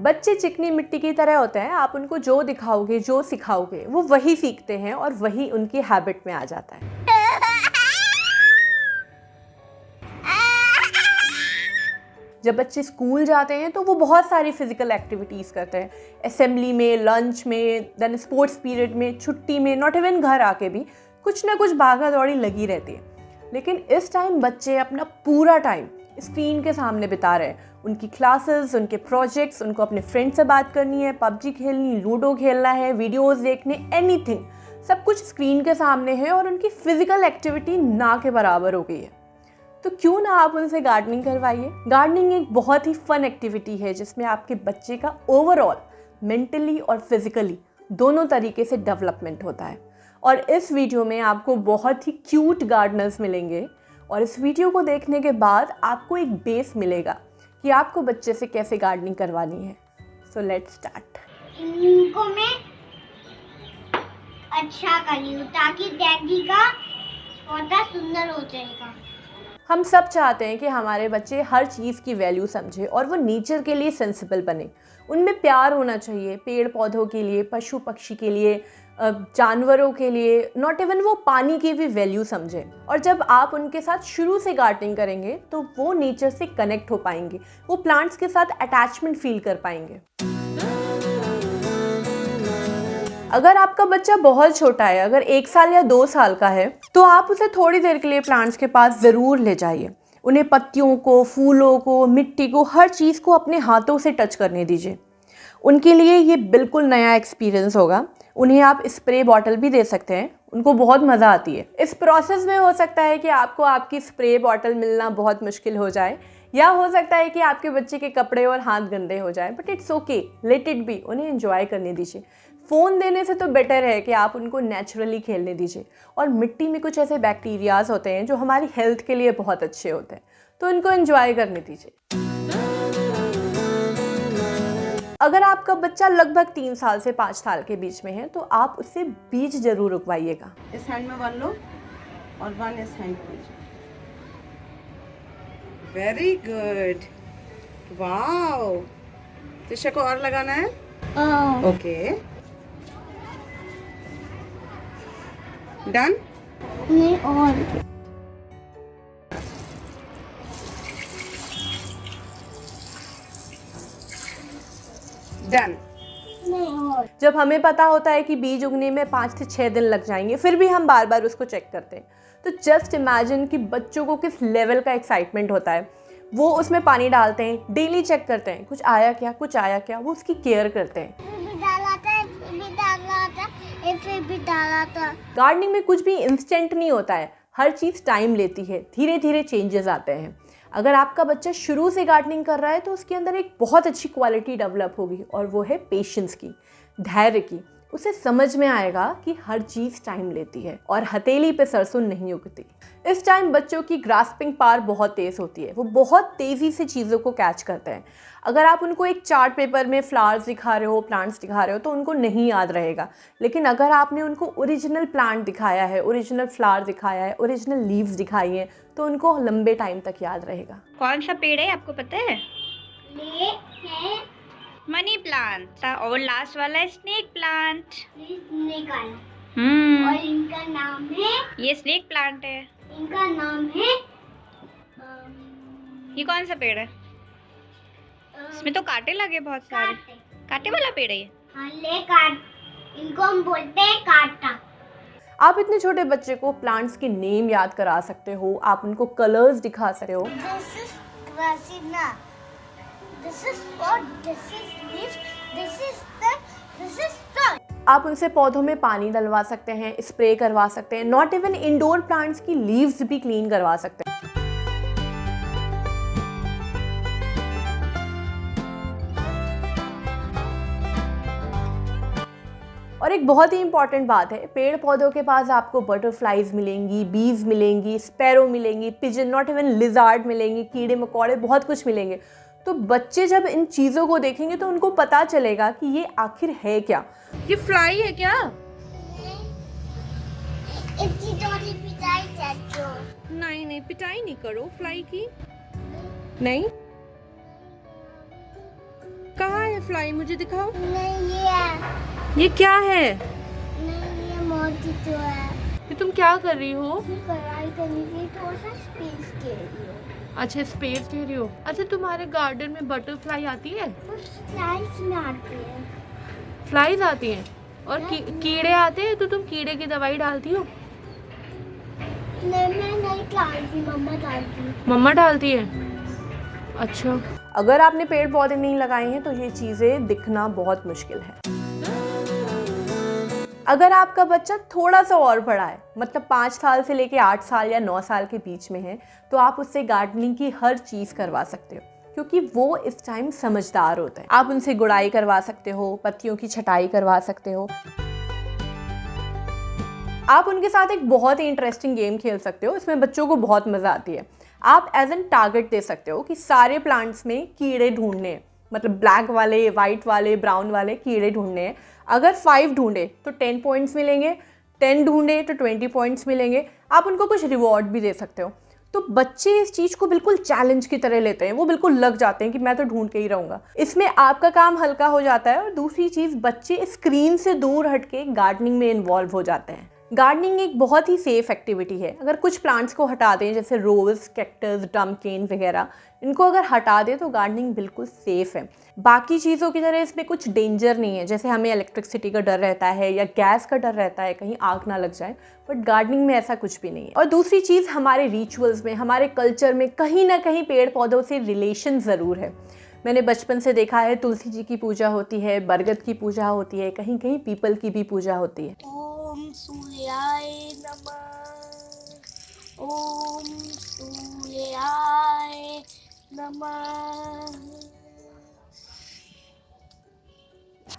बच्चे चिकनी मिट्टी की तरह होते हैं, आप उनको जो दिखाओगे, जो सिखाओगे, वो वही सीखते हैं और वही उनकी हैबिट में आ जाता है। जब बच्चे स्कूल जाते हैं तो वो बहुत सारी फिजिकल एक्टिविटीज़ करते हैं, असेंबली में, लंच में, देन स्पोर्ट्स पीरियड में, छुट्टी में, नॉट इवन घर आके भी कुछ ना कुछ भागा दौड़ी लगी रहती है। लेकिन इस टाइम बच्चे अपना पूरा टाइम स्क्रीन के सामने बिता रहे हैं। उनकी क्लासेस, उनके प्रोजेक्ट्स, उनको अपने फ्रेंड से बात करनी है, पबजी खेलनी, लूडो खेलना है, वीडियोस देखने, एनीथिंग, सब कुछ स्क्रीन के सामने है और उनकी फिजिकल एक्टिविटी ना के बराबर हो गई है। तो क्यों ना आप उनसे गार्डनिंग करवाइए। गार्डनिंग एक बहुत ही फन एक्टिविटी है जिसमें आपके बच्चे का ओवरऑल मेंटली और फिजिकली दोनों तरीके से डेवलपमेंट होता है। और इस वीडियो में आपको बहुत ही क्यूट गार्डनर्स मिलेंगे और इस वीडियो को देखने के बाद आपको एक बेस मिलेगा कि आपको बच्चे से कैसे गार्डनिंग करवानी है। So let's start. इनको मैं अच्छा करी हूँ ताकि डैडी का पौधा सुंदर हो जाएगा। हम सब चाहते हैं कि हमारे बच्चे हर चीज़ की वैल्यू समझे और वो नेचर के लिए सेंसिबल बने। उनमें प्यार होना चाहिए, पेड़ पौधों के लिए, पशु पक्षी के लिए, जानवरों के लिए, नॉट इवन वो पानी की भी वैल्यू समझे। और जब आप उनके साथ शुरू से गार्डनिंग करेंगे तो वो नेचर से कनेक्ट हो पाएंगे, वो प्लांट्स के साथ अटैचमेंट फील कर पाएंगे। अगर आपका बच्चा बहुत छोटा है, अगर 1 साल या 2 साल का है, तो आप उसे थोड़ी देर के लिए प्लांट्स के पास ज़रूर ले जाइए। उन्हें पत्तियों को, फूलों को, मिट्टी को, हर चीज़ को अपने हाथों से टच करने दीजिए। उनके लिए ये बिल्कुल नया एक्सपीरियंस होगा। उन्हें आप स्प्रे बॉटल भी दे सकते हैं, उनको बहुत मज़ा आती है। इस प्रोसेस में हो सकता है कि आपको आपकी स्प्रे बॉटल मिलना बहुत मुश्किल हो जाए, या हो सकता है कि आपके बच्चे के कपड़े और हाथ गंदे हो जाए, but it's okay, let it be. उन्हें एंजॉय करने दीजिए। फ़ोन देने से तो बेटर है कि आप उनको नेचुरली खेलने दीजिए। और मिट्टी में कुछ ऐसे बैक्टीरियाज होते हैं जो हमारी हेल्थ के लिए बहुत अच्छे होते हैं, तो उनको एंजॉय करने दीजिए। अगर आपका बच्चा लगभग 3 साल से 5 साल के बीच में है तो आप उससे बीज जरूर उगवाइएगा। इस हैंड में 1 लो और 1 इस हैंड में। Very good, wow. तिशा को और लगाना है। Okay, done. नहीं और डन। नहीं और जब हमें पता होता है कि बीज उगने में 5 से 6 दिन लग जाएंगे, फिर भी हम बार बार उसको चेक करते हैं, तो जस्ट इमेजिन कि बच्चों को किस लेवल का एक्साइटमेंट होता है। वो उसमें पानी डालते हैं, डेली चेक करते हैं, कुछ आया क्या, कुछ आया क्या, वो उसकी केयर करते हैं। फिर भी डाला था, फिर भी डाला था, फिर भी डाला था। गार्डनिंग में कुछ भी इंस्टेंट नहीं होता है, हर चीज़ टाइम लेती है, धीरे धीरे चेंजेस आते हैं। अगर आपका बच्चा शुरू से गार्डनिंग कर रहा है तो उसके अंदर एक बहुत अच्छी क्वालिटी डेवलप होगी और वो है पेशेंस की, धैर्य की। उसे समझ में आएगा कि हर चीज़ टाइम लेती है और हथेली पे सरसों नहीं उगती। इस टाइम बच्चों की ग्रास्पिंग पावर बहुत तेज़ होती है, वो बहुत तेज़ी से चीज़ों को कैच करते हैं। अगर आप उनको एक चार्ट पेपर में फ्लावर्स दिखा रहे हो, प्लांट्स दिखा रहे हो, तो उनको नहीं याद रहेगा। लेकिन अगर आपने उनको ओरिजिनल प्लांट दिखाया है, ओरिजिनल फ्लावर दिखाया है, ओरिजिनल लीव्स दिखाई हैं, तो उनको लंबे टाइम तक याद रहेगा। कौन सा पेड़ है आपको पता है? ये है मनी प्लांट और लास्ट वाला है स्नेक प्लांट। स्नेक और इनका नाम है, ये स्नेक प्लांट है। इनका नाम है ये कौन सा पेड़ है? इसमें तो कांटे लगे बहुत सारे। कांटे वाला पेड़ है ये। हाँ, ले काट, इनको हम बोलते हैं कांटा। आप इतने छोटे बच्चे को प्लांट्स के नेम याद करा सकते हो, आप उनको कलर्स दिखा सकते हो। This is Dracena. This is what? This is leaf. This is sun. आप उनसे पौधों में पानी डलवा सकते हैं, स्प्रे करवा सकते हैं, नॉट इवन इंडोर प्लांट्स की लीव्स भी क्लीन करवा सकते हैं। और एक बहुत ही इंपॉर्टेंट बात है, पेड़ पौधों के पास आपको बटरफ्लाइज मिलेंगी, बीज मिलेंगी, स्पैरो मिलेंगी, पिजन, नॉट इवन लिजार्ड मिलेंगी, कीड़े मकोड़े, बहुत कुछ मिलेंगे। तो बच्चे जब इन चीज़ों को देखेंगे तो उनको पता चलेगा कि ये आखिर है क्या। ये फ्लाई है क्या? इतनी थोड़ी पिटाई चाचो। नहीं नहीं, पिटाई नहीं करो फ्लाई की। नहीं कहाँ है फ्लाई, मुझे दिखाओ। नहीं ये है, ये क्या है? नहीं ये मोती तो है। ये तुम क्या कर रही हो? पढ़ाई करने के लिए थोड़ा सा स्पेस के लिए। अच्छा स्पेस दे रही हो। अच्छा तुम्हारे गार्डन में बटरफ्लाई आती है? उस स्लाइड्स में आती है। फ्लाइज आती हैं और कीड़े आते हैं, तो तुम कीड़े की दवाई डालती हो? नहीं मैं नहीं डालती, मम्मा डालती। मम्मा डालती है। अच्छा अगर आपने पेड़ पौधे नहीं लगाए हैं तो ये चीज़ें दिखना बहुत मुश्किल है। अगर आपका बच्चा थोड़ा सा और बड़ा है, मतलब 5 साल से लेके 8 साल या 9 साल के बीच में है, तो आप उससे गार्डनिंग की हर चीज़ करवा सकते हो, क्योंकि वो इस टाइम समझदार होता है। आप उनसे गुड़ाई करवा सकते हो, पत्तियों की छटाई करवा सकते हो। आप उनके साथ एक बहुत ही इंटरेस्टिंग गेम खेल सकते हो, इसमें बच्चों को बहुत मज़ा आती है। आप एज एन टारगेट दे सकते हो कि सारे प्लांट्स में कीड़े ढूंढने हैं, मतलब ब्लैक वाले, वाइट वाले, ब्राउन वाले कीड़े ढूंढने हैं। अगर 5 ढूंढे तो 10 पॉइंट्स मिलेंगे, 10 ढूंढे तो 20 पॉइंट्स मिलेंगे। आप उनको कुछ रिवॉर्ड भी दे सकते हो। तो बच्चे इस चीज़ को बिल्कुल चैलेंज की तरह लेते हैं, वो बिल्कुल लग जाते हैं कि मैं तो ढूंढ के ही रहूँगा। इसमें आपका काम हल्का हो जाता है और दूसरी चीज़, बच्चे स्क्रीन से दूर हट के गार्डनिंग में इन्वॉल्व हो जाते हैं। गार्डनिंग एक बहुत ही सेफ़ एक्टिविटी है। अगर कुछ प्लांट्स को हटा दें, जैसे रोज़, कैक्टस, डम्पकेन वगैरह, इनको अगर हटा दें तो गार्डनिंग बिल्कुल सेफ़ है। बाकी चीज़ों की तरह इसमें कुछ डेंजर नहीं है, जैसे हमें इलेक्ट्रिसिटी का डर रहता है या गैस का डर रहता है कहीं आग ना लग जाए, बट गार्डनिंग में ऐसा कुछ भी नहीं है। और दूसरी चीज़, हमारे रिचुअल्स में, हमारे कल्चर में कहीं ना कहीं पेड़ पौधों से रिलेशन ज़रूर है। मैंने बचपन से देखा है, तुलसी जी की पूजा होती है, बरगद की पूजा होती है, कहीं कहीं पीपल की भी पूजा होती है। ओम सूर्याय नमः, ओम सूर्याय नमः।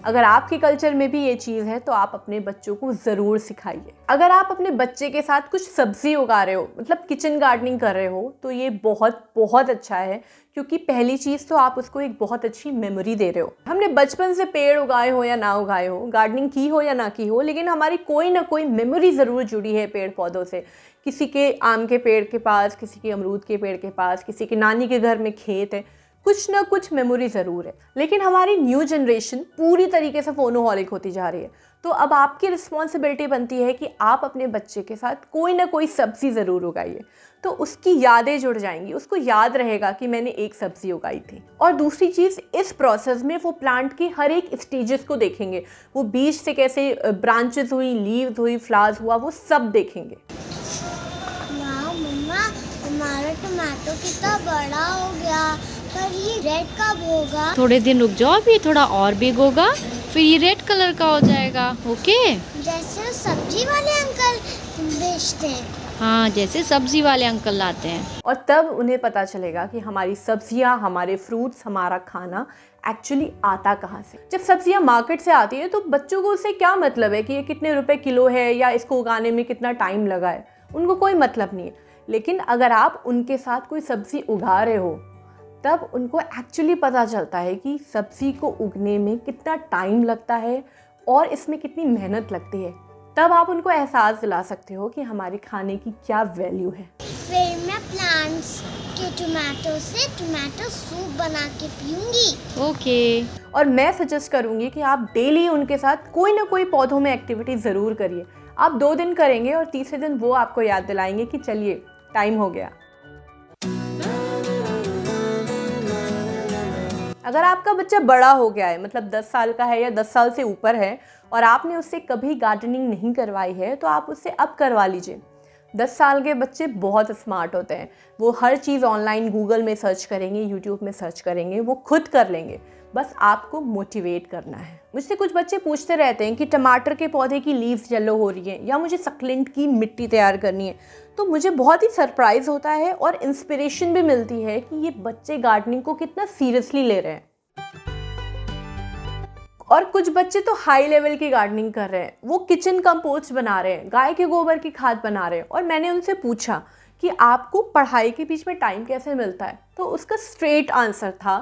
अगर आपके कल्चर में भी ये चीज़ है तो आप अपने बच्चों को ज़रूर सिखाइए। अगर आप अपने बच्चे के साथ कुछ सब्ज़ी उगा रहे हो, मतलब किचन गार्डनिंग कर रहे हो, तो ये बहुत बहुत अच्छा है, क्योंकि पहली चीज़ तो आप उसको एक बहुत अच्छी मेमोरी दे रहे हो। हमने बचपन से पेड़ उगाए हो या ना उगाए हो, गार्डनिंग की हो या ना की हो, लेकिन हमारी कोई ना कोई मेमोरी ज़रूर जुड़ी है पेड़ पौधों से। किसी के आम के पेड़ के पास, किसी के अमरूद के पेड़ के पास, किसी के नानी के घर में खेत है, कुछ ना कुछ मेमोरी ज़रूर है। लेकिन हमारी न्यू जनरेशन पूरी तरीके से फोनोहॉलिक होती जा रही है, तो अब आपकी रिस्पॉन्सिबिलिटी बनती है कि आप अपने बच्चे के साथ कोई ना कोई सब्ज़ी ज़रूर उगाइए, तो उसकी यादें जुड़ जाएंगी, उसको याद रहेगा कि मैंने एक सब्ज़ी उगाई थी। और दूसरी चीज़, इस प्रोसेस में वो प्लांट की हर एक स्टेजेस को देखेंगे, वो बीज से कैसे ब्रांचेस हुई, लीव्स हुई, फ्लावर्स हुआ, वो सब देखेंगे। वाह मम्मा, हमारा टमाटो कितना बड़ा हो गया, पर ये रेड कब होगा? थोड़े दिन रुक जाओ, अभी थोड़ा और बिग होगा, फिर ये रेड कलर का हो जाएगा। ओके, जैसे सब्जी वाले अंकल बेचते हैं। हाँ, जैसे सब्जी वाले अंकल लाते हैं। और तब उन्हें पता चलेगा कि हमारी सब्जियां, हमारे फ्रूट्स, हमारा खाना एक्चुअली आता कहाँ से। जब सब्जियां मार्केट से आती है तो बच्चों को उससे क्या मतलब है कि ये कितने रुपए किलो है या इसको उगाने में कितना टाइम लगा है, उनको कोई मतलब नहीं है। लेकिन अगर आप उनके साथ कोई सब्ज़ी उगा रहे हो, तब उनको एक्चुअली पता चलता है कि सब्ज़ी को उगने में कितना टाइम लगता है और इसमें कितनी मेहनत लगती है। तब आप उनको एहसास दिला सकते हो कि हमारे खाने की क्या वैल्यू है। फिर मैं प्लांट्स के टमाटो से टमाटो सूप बना के पीऊंगी। ओके। और मैं सजेस्ट करूँगी कि आप डेली उनके साथ कोई ना कोई पौधों में एक्टिविटी ज़रूर करिए। आप 2 दिन करेंगे और तीसरे दिन वो आपको याद दिलाएंगे कि चलिए टाइम हो गया। अगर आपका बच्चा बड़ा हो गया है, मतलब 10 साल का है या 10 साल से ऊपर है, और आपने उससे कभी गार्डनिंग नहीं करवाई है, तो आप उससे अब करवा लीजिए। 10 साल के बच्चे बहुत स्मार्ट होते हैं, वो हर चीज़ ऑनलाइन गूगल में सर्च करेंगे, यूट्यूब में सर्च करेंगे, वो खुद कर लेंगे, बस आपको मोटिवेट करना है। मुझसे कुछ बच्चे पूछते रहते हैं कि टमाटर के पौधे की लीव्स येलो हो रही हैं या मुझे सक्लेंट की मिट्टी तैयार करनी है, तो मुझे बहुत ही सरप्राइज़ होता है और इंस्पिरेशन भी मिलती है कि ये बच्चे गार्डनिंग को कितना सीरियसली ले रहे हैं। और कुछ बच्चे तो हाई लेवल की गार्डनिंग कर रहे हैं, वो किचन कंपोस्ट बना रहे हैं, गाय के गोबर की खाद बना रहे हैं। और मैंने उनसे पूछा कि आपको पढ़ाई के बीच में टाइम कैसे मिलता है, तो उसका स्ट्रेट आंसर था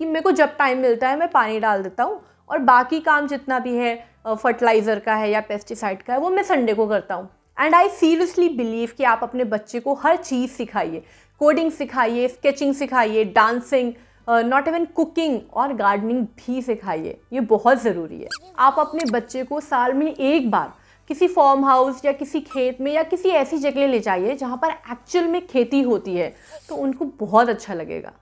कि मेरे को जब टाइम मिलता है मैं पानी डाल देता हूँ, और बाकी काम जितना भी है फर्टिलाइज़र का है या पेस्टिसाइड का है, वो मैं संडे को करता हूँ। एंड आई सीरियसली बिलीव कि आप अपने बच्चे को हर चीज़ सिखाइए, कोडिंग सिखाइए, स्केचिंग सिखाइए, डांसिंग, नॉट इवन कुकिंग और गार्डनिंग भी सिखाइए, ये बहुत ज़रूरी है। आप अपने बच्चे को साल में एक बार किसी फार्म हाउस या किसी खेत में या किसी ऐसी जगह ले जाइए जहाँ पर एक्चुअल में खेती होती है, तो उनको बहुत अच्छा लगेगा।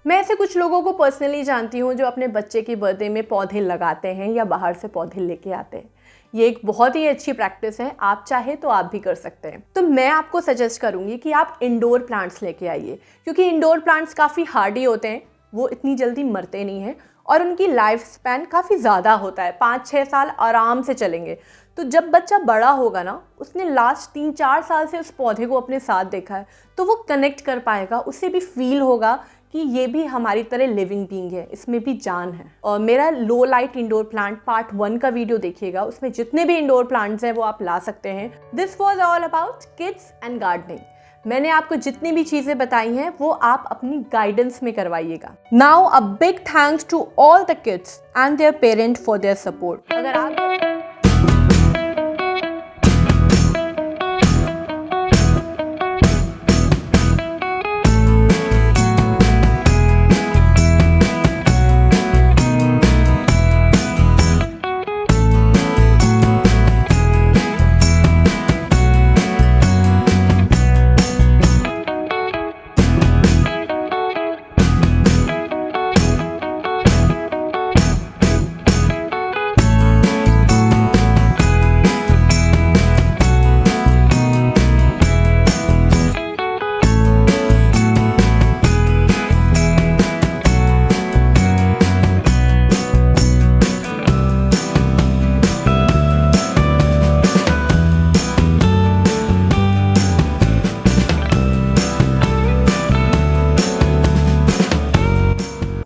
मैं ऐसे कुछ लोगों को पर्सनली जानती हूँ जो अपने बच्चे के बर्थडे में पौधे लगाते हैं या बाहर से पौधे लेके आते हैं। ये एक बहुत ही अच्छी प्रैक्टिस है, आप चाहे तो आप भी कर सकते हैं। तो मैं आपको सजेस्ट करूँगी कि आप इंडोर प्लांट्स लेके आइए, क्योंकि इंडोर प्लांट्स काफ़ी हार्डी होते हैं, वो इतनी जल्दी मरते नहीं हैं और उनकी लाइफ स्पैन काफ़ी ज़्यादा होता है, 5-6 साल आराम से चलेंगे। तो जब बच्चा बड़ा होगा ना, उसने लास्ट 3-4 साल से उस पौधे को अपने साथ देखा है, तो वो कनेक्ट कर पाएगा, उससे भी फील होगा कि ये भी हमारी तरह लिविंग बीइंग है, इसमें भी जान है। और मेरा लो लाइट इंडोर प्लांट पार्ट 1 का वीडियो देखिएगा, उसमें जितने भी इंडोर प्लांट्स हैं वो आप ला सकते हैं। This was all about kids and gardening. मैंने आपको जितनी भी चीज़ें बताई हैं वो आप अपनी गाइडेंस में करवाइएगा। Now a big thanks to all the kids and their parent for their support. अगर आप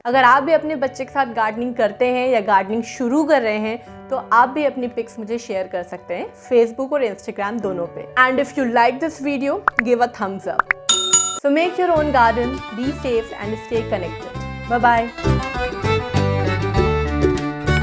अगर आप भी अपने बच्चे के साथ गार्डनिंग करते हैं या गार्डनिंग शुरू कर रहे हैं, तो आप भी अपनी पिक्स मुझे शेयर कर सकते हैं फेसबुक और इंस्टाग्राम दोनों पे। And if you like this video, give a thumbs up. So make your own garden, be safe and stay connected. Bye bye.